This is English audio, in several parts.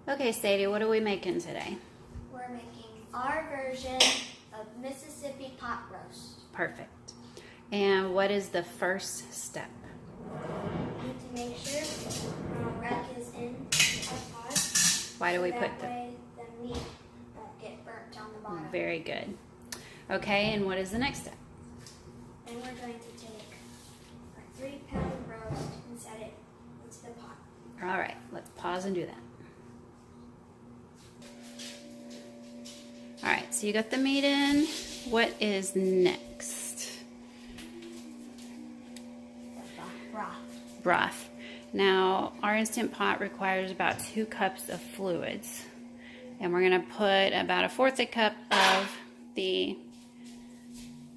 Okay, Sadie, what are we making today? We're making our version of Mississippi pot roast. Perfect. And what is the first step? We need to make sure our rack is in our pot. Why do we put That way the meat won't get burnt on the bottom. Very good. Okay, and what is the next step? Then we're going to take our 3-pound roast and set it into the pot. All right, let's pause and do that. All right, so you got the meat in. What is next? Broth. Broth. Now, our Instant Pot requires about 2 cups of fluids. And we're gonna put about 1/4 a cup of the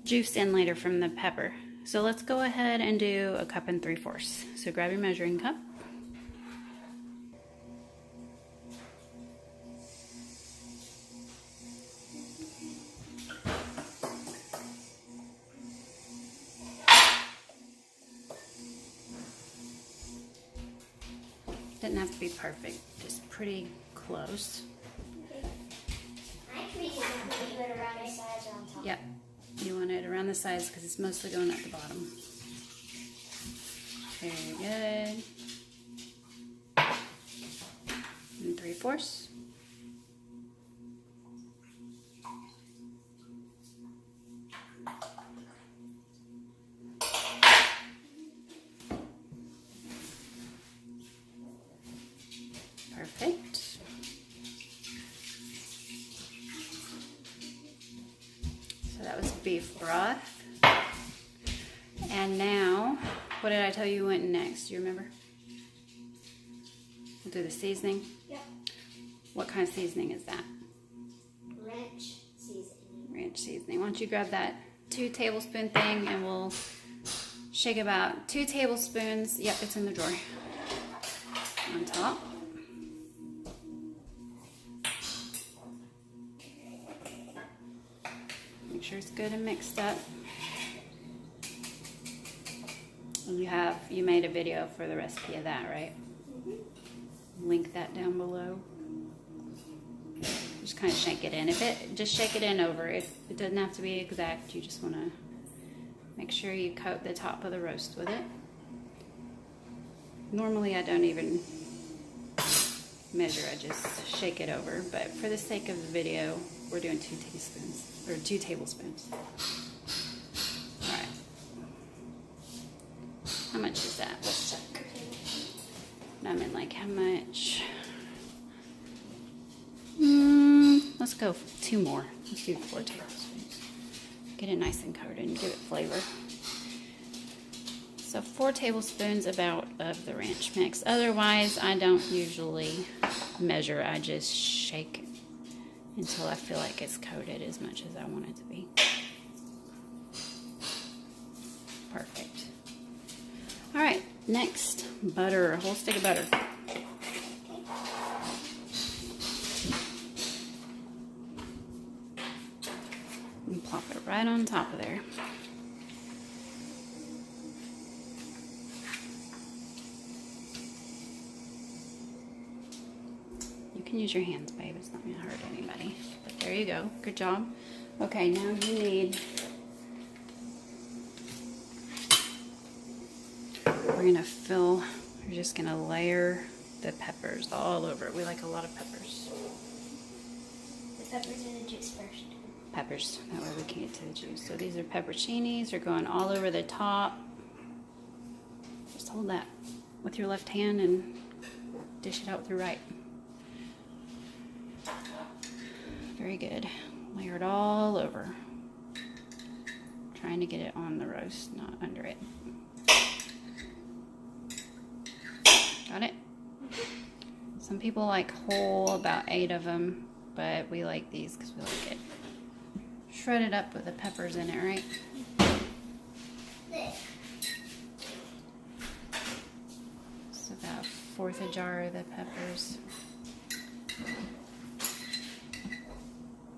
juice in later from the pepper. So let's go ahead and do 1 3/4 cups. So grab your measuring cup. Doesn't have to be perfect, just pretty close. Okay. Actually, you want to put it around the sides or on top. Yep, you want it around the sides because it's mostly going at the bottom. Very good. And 3/4. Perfect. So that was beef broth. And now, what did I tell you went next? Do you remember? We'll do the seasoning. Yep. What kind of seasoning is that? Ranch seasoning. Ranch seasoning. Why don't you grab that 2 tablespoon thing and we'll shake about 2 tablespoons. Yep, it's in the drawer. On top. Make sure it's good and mixed up. You made a video for the recipe of that, right? Mm-hmm. Link that down below. Just kind of shake it in. Just shake it in over. It doesn't have to be exact. You just want to make sure you coat the top of the roast with it. Normally I don't even measure. I just shake it over. But for the sake of the video, we're doing 2 teaspoons or 2 tablespoons. All right. How much is that? Let's check. I mean, like, how much? Let's go 2 more. Let's do 4 tablespoons. Get it nice and coated and give it flavor. So 4 tablespoons about of the ranch mix. Otherwise, I don't usually measure. I just shake it until I feel like it's coated as much as I want it to be. Perfect. All right, next, butter, a whole stick of butter. And plop it right on top of there. You can use your hands, babe. It's not going to hurt anybody. But there you go. Good job. Okay, now you need... We're going to fill... We're just going to layer the peppers all over. We like a lot of peppers. The peppers in the juice first. Peppers. That way we can get to the juice. So these are pepperoncinis. They're going all over the top. Just hold that with your left hand and dish it out with your right. Very good. Layer it all over. Trying to get it on the roast, not under it. Got it? Some people like whole, about 8 of them, but we like these because we like it shredded up with the peppers in it, right? It's about 1/4 a jar of the peppers.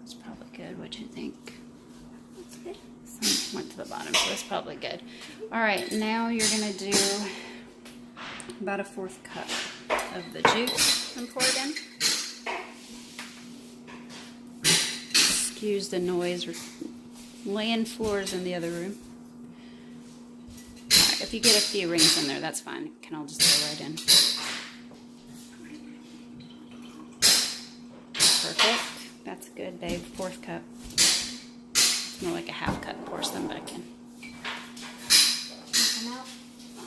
It's probably good. What you think? That's good. Some went to the bottom, so that's probably good. All right, now you're gonna do about 1/4 cup of the juice and pour it in. Excuse the noise. We're laying floors in the other room. Alright, if you get a few rings in there, that's fine. It can all just go right in. Perfect. That's good, babe. 4th cup. It's more like a 1/2 cup. Pour some back in.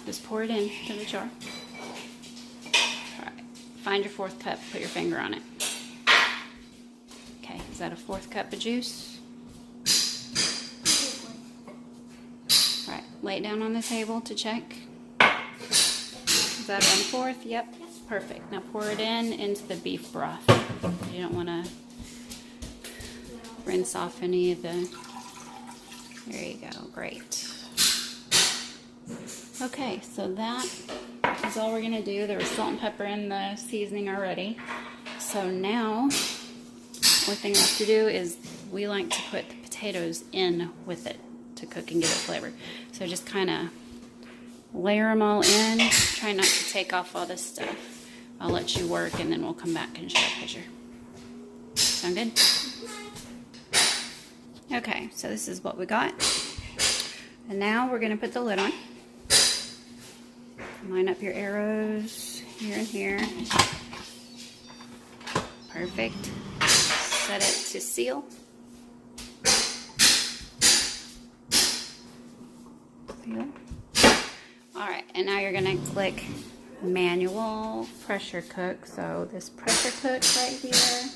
Just pour it into the jar. Alright. Find your 4th cup. Put your finger on it. Okay. Is that a 4th cup of juice? Alright. Lay it down on the table to check. Is that on 4th? Yep. Perfect. Now pour it into the beef broth. You don't want to rinse off any of the... There you go. Great. Okay, so that is all we're going to do. There was salt and pepper in the seasoning already. So now, one thing left to do is we like to put the potatoes in with it to cook and give it flavor. So just kind of layer them all in. Try not to take off all this stuff. I'll let you work and then we'll come back and show a picture. Sound good? Okay, so this is what we got. And now we're going to put the lid on. Line up your arrows here and here. Perfect. Set it to seal. Seal. Alright, and now you're going to click manual pressure cook. So this pressure cook right here,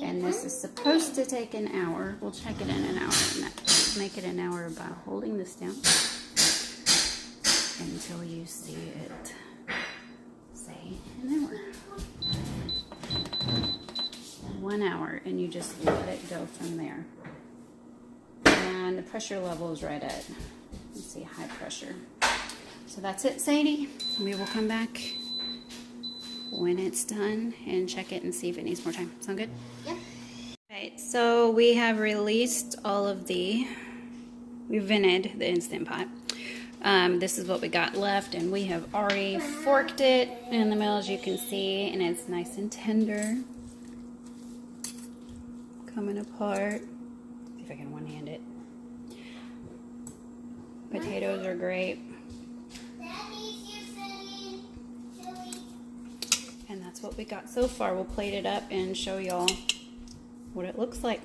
and this is supposed to take an hour. We'll check it in an hour, and make it an hour by holding this down until you see it say an hour. 1 hour, and you just let it go from there. And the pressure level is right at, let's see, high pressure. So that's it, Sadie. We will come back when it's done and check it and see if it needs more time. Sound good? Yep. Right, so we have released all of we vented the Instant Pot. This is what we got left, and we have already forked it in the middle, as you can see, and it's nice and tender. Coming apart. See if I can one-hand it. Potatoes are great. And that's what we got so far. We'll plate it up and show y'all what it looks like.